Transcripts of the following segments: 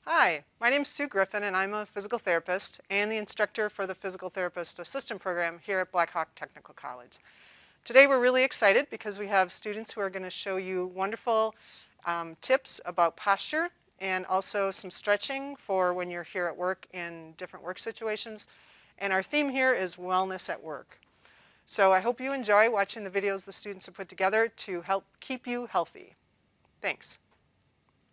Hi, my name is Sue Griffin and I'm a physical therapist and the instructor for the Physical Therapist Assistant Program here at Blackhawk Technical College. Today we're really excited because we have students who are going to show you wonderful tips about posture and also some stretching for when you're here at work in different work situations. And our theme here is wellness at work. So I hope you enjoy watching the videos the students have put together to help keep you healthy. Thanks.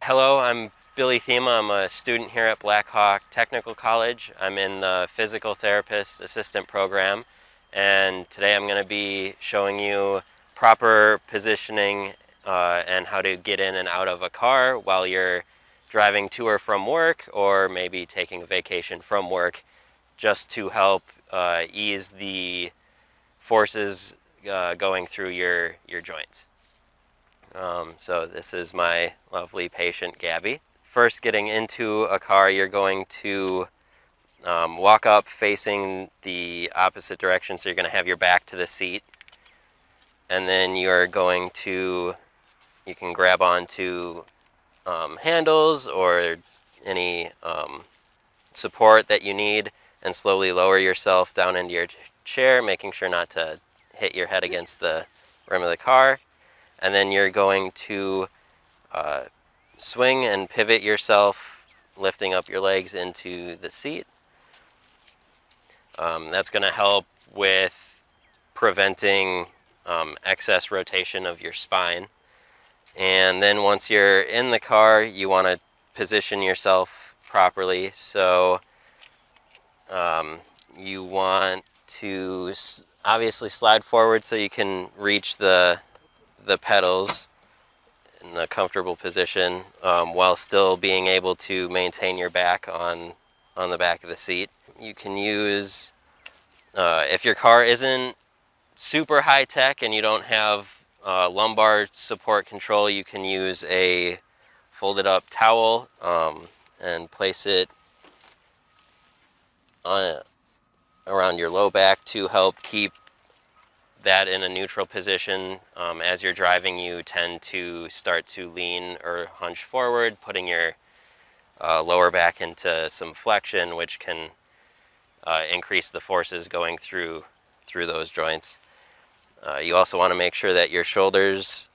Hello, I'm Billy Thema. I'm a student here at Blackhawk Technical College. I'm in the Physical Therapist Assistant Program, and today I'm going to be showing you proper positioning and how to get in and out of a car while you're driving to or from work, or maybe taking a vacation from work, just to help ease the forces going through your joints. So this is my lovely patient, Gabby. First, getting into a car, you're going to walk up facing the opposite direction, so you're going to have your back to the seat. And then you're going to, you can grab onto handles or any support that you need and slowly lower yourself down into your chair, making sure not to hit your head against the rim of the car. And then you're going to swing and pivot yourself, lifting up your legs into the seat. That's going to help with preventing excess rotation of your spine. And then once you're in the car, you want to position yourself properly. So you want to obviously slide forward so you can reach the pedals in a comfortable position while still being able to maintain your back on the back of the seat. You can use, if your car isn't super high tech and you don't have lumbar support control, you can use a folded up towel and place it around your low back to help keep that in a neutral position. As you're driving, you tend to start to lean or hunch forward, putting your lower back into some flexion, which can increase the forces going through those joints. You also want to make sure that your shoulders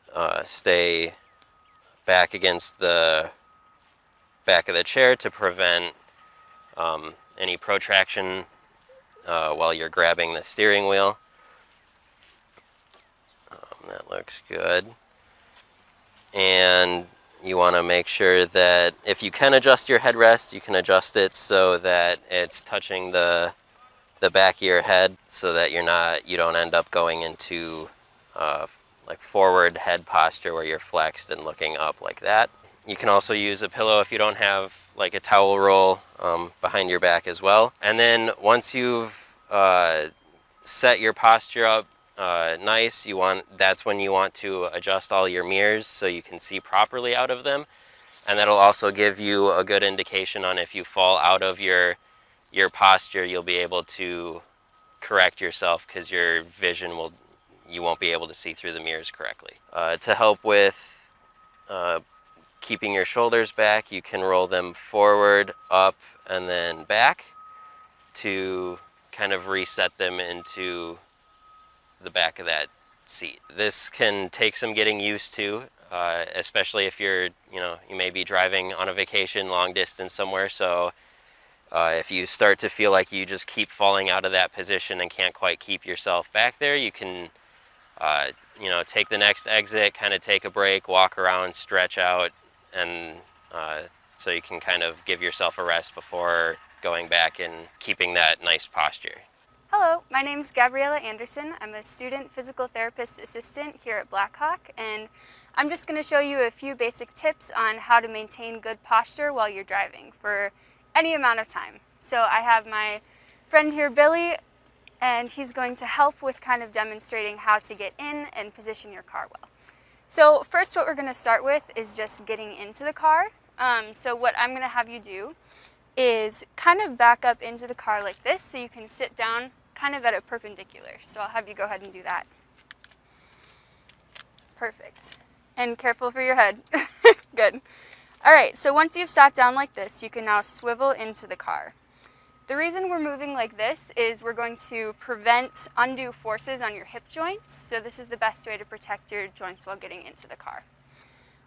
stay back against the back of the chair to prevent any protraction while you're grabbing the steering wheel. That looks good. And you want to make sure that if you can adjust your headrest, you can adjust it so that it's touching the back of your head, so that you don't end up going into like forward head posture where you're flexed and looking up like that. You can also use a pillow if you don't have like a towel roll behind your back as well. And then once you've set your posture up nice, that's when you want to adjust all your mirrors so you can see properly out of them, and that'll also give you a good indication on if you fall out of your posture. You'll be able to correct yourself because your vision you won't be able to see through the mirrors correctly. To help with keeping your shoulders back, you can roll them forward, up, and then back to kind of reset them into the back of that seat. This can take some getting used to, especially if you may be driving on a vacation long distance somewhere. So if you start to feel like you just keep falling out of that position and can't quite keep yourself back there, you can take the next exit, kind of take a break, walk around, stretch out, and so you can kind of give yourself a rest before going back and keeping that nice posture. Hello, my name is Gabriella Anderson. I'm a student physical therapist assistant here at Blackhawk, and I'm just going to show you a few basic tips on how to maintain good posture while you're driving for any amount of time. So I have my friend here, Billy, and he's going to help with kind of demonstrating how to get in and position your car well. So first, what we're going to start with is just getting into the car. So what I'm going to have you do is kind of back up into the car like this so you can sit down kind of at a perpendicular. So I'll have you go ahead and do that. Perfect. And careful for your head. Good. All right, so once you've sat down like this, you can now swivel into the car. The reason we're moving like this is we're going to prevent undue forces on your hip joints, so this is the best way to protect your joints while getting into the car.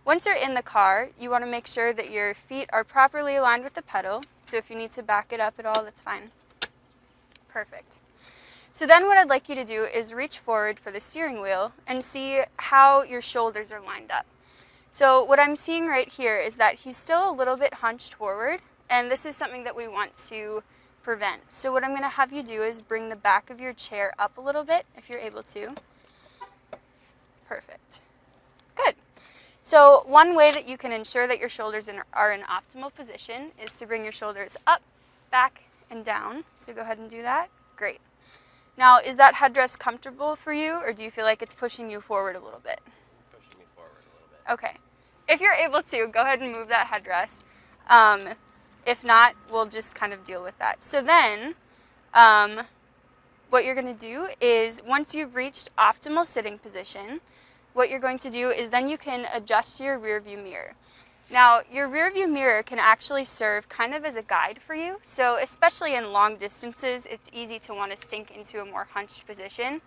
Once you're in the car, you want to make sure that your feet are properly aligned with the pedal, so if you need to back it up at all, that's fine. Perfect. So then what I'd like you to do is reach forward for the steering wheel and see how your shoulders are lined up. So what I'm seeing right here is that he's still a little bit hunched forward, and this is something that we want to prevent. So what I'm going to have you do is bring the back of your chair up a little bit, if you're able to. Perfect. Good. So one way that you can ensure that your shoulders are in optimal position is to bring your shoulders up, back, and down. So go ahead and do that. Great. Now, is that headrest comfortable for you, or do you feel like it's pushing you forward a little bit? Pushing me forward a little bit. Okay. If you're able to, go ahead and move that headrest. If not, we'll just kind of deal with that. So then, what you're going to do is, once you've reached optimal sitting position, what you're going to do is then you can adjust your rear view mirror. Now, your rear view mirror can actually serve kind of as a guide for you. So especially in long distances, it's easy to want to sink into a more hunched position.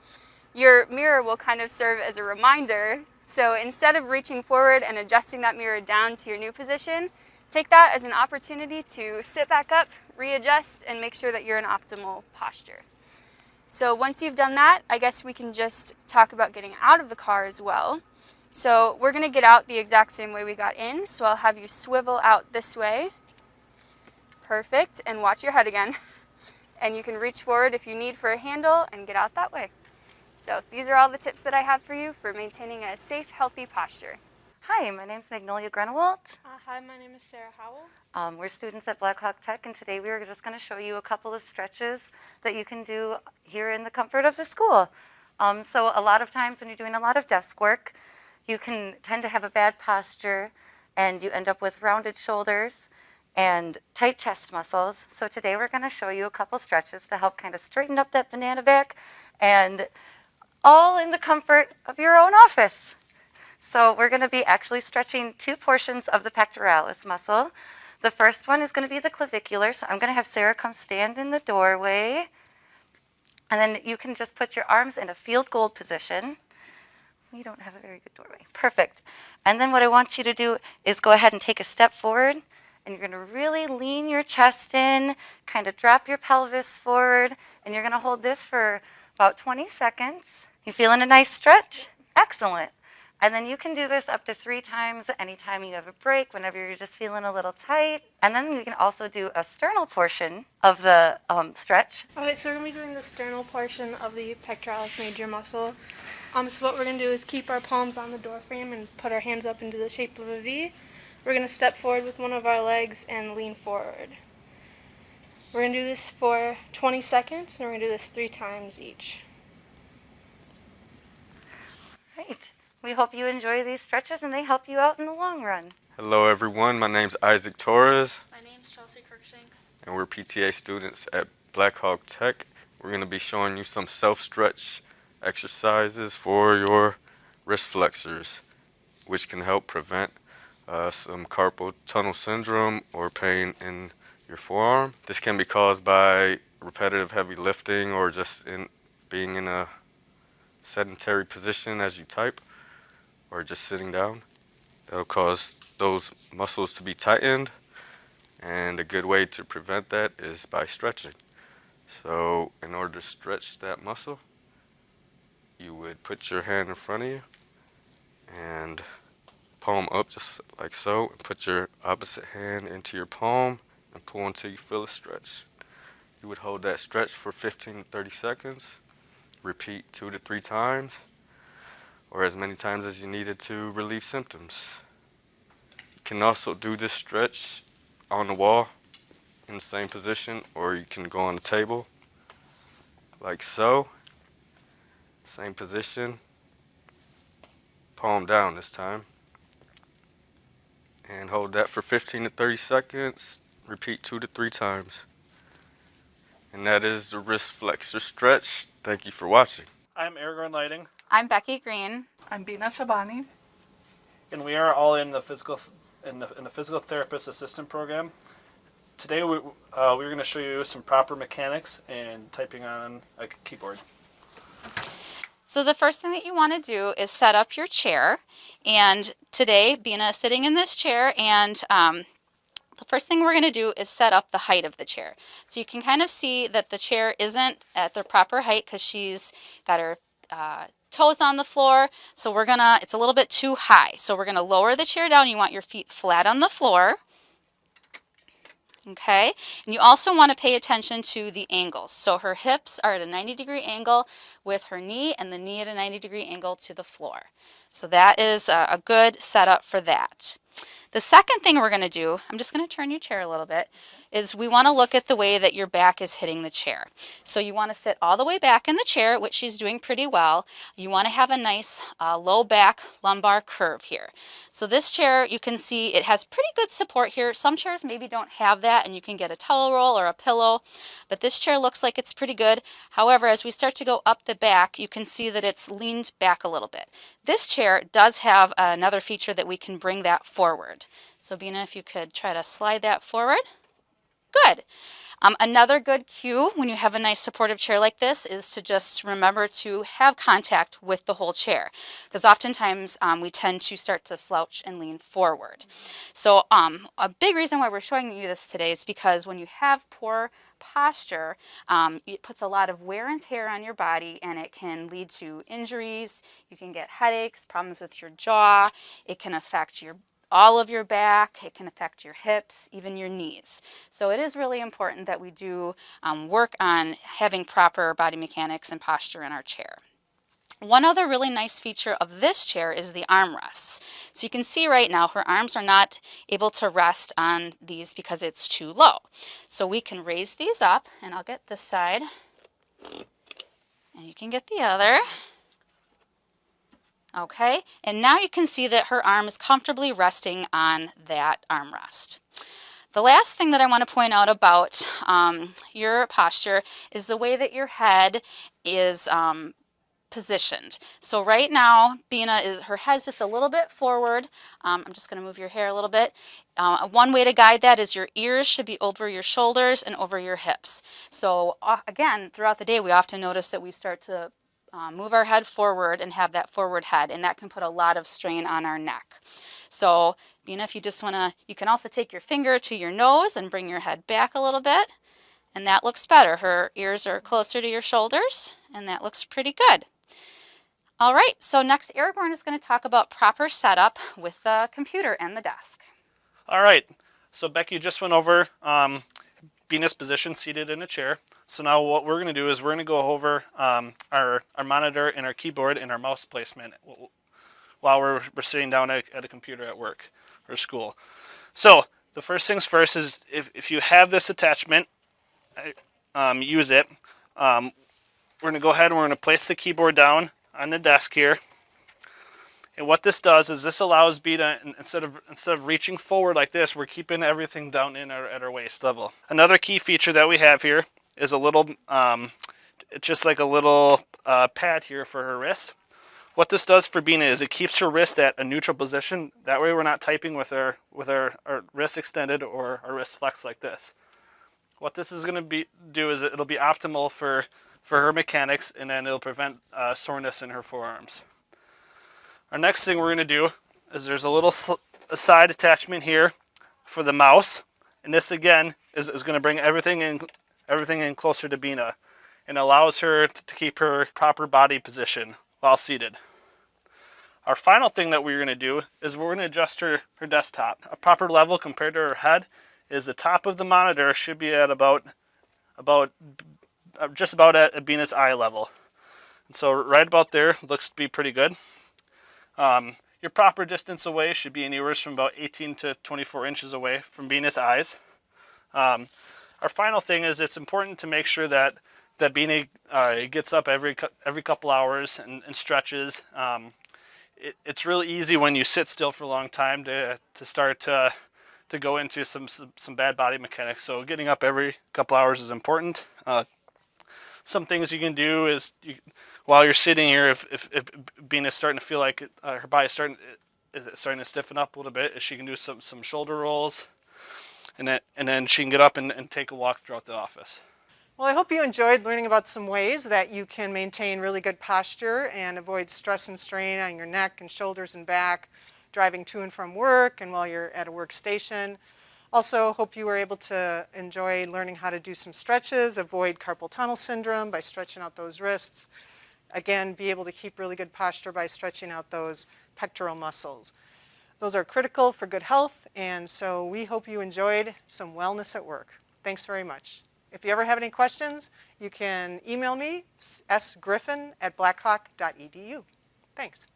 Your mirror will kind of serve as a reminder. So instead of reaching forward and adjusting that mirror down to your new position, take that as an opportunity to sit back up, readjust, and make sure that you're in optimal posture. So once you've done that, I guess we can just talk about getting out of the car as well. So we're going to get out the exact same way we got in. So I'll have you swivel out this way. Perfect. And watch your head again. And you can reach forward if you need for a handle and get out that way. So these are all the tips that I have for you for maintaining a safe, healthy posture. Hi, my name is Magnolia Grenewalt. Hi, my name is Sarah Howell. We're students at Blackhawk Tech, and today we are just going to show you a couple of stretches that you can do here in the comfort of the school. So a lot of times when you're doing a lot of desk work, you can tend to have a bad posture, and you end up with rounded shoulders and tight chest muscles. So today we're going to show you a couple stretches to help kind of straighten up that banana back, and all in the comfort of your own office. So we're going to be actually stretching two portions of the pectoralis muscle. The first one is going to be the clavicular. So I'm going to have Sarah come stand in the doorway. And then you can just put your arms in a field goal position. We don't have a very good doorway. Perfect. And then what I want you to do is go ahead and take a step forward. And you're going to really lean your chest in, kind of drop your pelvis forward. And you're going to hold this for about 20 seconds. You feeling a nice stretch? Excellent. And then you can do this up to 3 times anytime you have a break, whenever you're just feeling a little tight. And then you can also do a sternal portion of the stretch. Okay, so we're going to be doing the sternal portion of the pectoralis major muscle. So what we're going to do is keep our palms on the door frame and put our hands up into the shape of a V. We're going to step forward with one of our legs and lean forward. We're going to do this for 20 seconds, and we're going to do this 3 times each. Right. We hope you enjoy these stretches and they help you out in the long run. Hello everyone, my name's Isaac Torres. My name's Chelsea Cruikshanks. And we're PTA students at Blackhawk Tech. We're going to be showing you some self-stretch exercises for your wrist flexors, which can help prevent some carpal tunnel syndrome or pain in your forearm. This can be caused by repetitive heavy lifting or just in being in a sedentary position as you type, or just sitting down. That'll cause those muscles to be tightened, and a good way to prevent that is by stretching. So in order to stretch that muscle, you would put your hand in front of you and palm up just like so, and put your opposite hand into your palm and pull until you feel a stretch. You would hold that stretch for 15 to 30 seconds, repeat 2 to 3 times, or as many times as you needed to relieve symptoms. You can also do this stretch on the wall in the same position, or you can go on the table like so. Same position, palm down this time, and hold that for 15 to 30 seconds, repeat 2 to 3 times. And that is the wrist flexor stretch. Thank you for watching. I'm Aragorn Lighting, I'm Becky Green. I'm Bina Shabani. and we are all in the physical in the physical therapist assistant program. Today we're going to show you some proper mechanics and typing on a keyboard. So the first thing that you want to do is set up your chair. And today, Bina is sitting in this chair, and the first thing we're going to do is set up the height of the chair. So you can kind of see that the chair isn't at the proper height because she's got her toes on the floor. So it's a little bit too high. So we're going to lower the chair down. You want your feet flat on the floor. Okay, and you also want to pay attention to the angles. So her hips are at a 90-degree angle with her knee, and the knee at a 90-degree angle to the floor. So that is a good setup for that. The second thing we're going to do, I'm just going to turn your chair a little bit, is we want to look at the way that your back is hitting the chair. So you want to sit all the way back in the chair, which she's doing pretty well. You want to have a nice low back lumbar curve here. So this chair, you can see it has pretty good support here. Some chairs maybe don't have that, and you can get a towel roll or a pillow, but this chair looks like it's pretty good. However, as we start to go up the back, you can see that it's leaned back a little bit. This chair does have another feature that we can bring that forward. So Bina, if you could try to slide that forward. Good. Another good cue when you have a nice supportive chair like this is to just remember to have contact with the whole chair, because oftentimes we tend to start to slouch and lean forward. So a big reason why we're showing you this today is because when you have poor posture, it puts a lot of wear and tear on your body, and it can lead to injuries. You can get headaches, problems with your jaw. It can affect all of your back, it can affect your hips, even your knees. So it is really important that we do work on having proper body mechanics and posture in our chair. One other really nice feature of this chair is the armrests. So you can see right now her arms are not able to rest on these because it's too low. So we can raise these up, and I'll get this side, and you can get the other. Okay, and now you can see that her arm is comfortably resting on that armrest. The last thing that I want to point out about your posture is the way that your head is positioned. So right now, her head's just a little bit forward. I'm just going to move your hair a little bit. One way to guide that is your ears should be over your shoulders and over your hips. So again, throughout the day, we often notice that we start to move our head forward and have that forward head, and that can put a lot of strain on our neck. So, Bina, if you just want to, you can also take your finger to your nose and bring your head back a little bit, and that looks better. Her ears are closer to your shoulders, and that looks pretty good. All right, so next Aragorn is going to talk about proper setup with the computer and the desk. All right, so Becky just went over Bina's position seated in a chair. So now what we're going to do is we're going to go over our monitor and our keyboard and our mouse placement while we're sitting down at a computer at work or school. So the first things first is if you have this attachment, use it. We're going to go ahead and we're going to place the keyboard down on the desk here. And what this does is this allows Bina, instead of reaching forward like this, we're keeping everything down at our waist level. Another key feature that we have here is a little, just like a little pad here for her wrist. What this does for Bina is it keeps her wrist at a neutral position. That way we're not typing with our wrist extended or our wrist flexed like this. What this is going to do is it'll be optimal for her mechanics, and then it'll prevent soreness in her forearms. Our next thing we're going to do is there's a little side attachment here for the mouse, and this again is going to bring everything in closer to Bina and allows her to keep her proper body position while seated. Our final thing that we're going to do is we're going to adjust her desktop. A proper level compared to her head is the top of the monitor should be at just about at Bina's eye level. And so right about there looks to be pretty good. Your proper distance away should be anywhere from about 18 to 24 inches away from Bina's eyes. Our final thing is it's important to make sure that Bina gets up every couple hours and stretches. It's really easy when you sit still for a long time to start to go into some bad body mechanics. So getting up every couple hours is important. Some things you can do is while you're sitting here, if Bina's starting to feel like her body's starting is starting to stiffen up a little bit, is she can do some shoulder rolls, and then she can get up and take a walk throughout the office. Well, I hope you enjoyed learning about some ways that you can maintain really good posture and avoid stress and strain on your neck and shoulders and back, driving to and from work and while you're at a workstation. Also, hope you were able to enjoy learning how to do some stretches, avoid carpal tunnel syndrome by stretching out those wrists. Again, be able to keep really good posture by stretching out those pectoral muscles. Those are critical for good health, and so we hope you enjoyed some wellness at work. Thanks very much. If you ever have any questions, you can email me, sgriffin@blackhawk.edu. Thanks.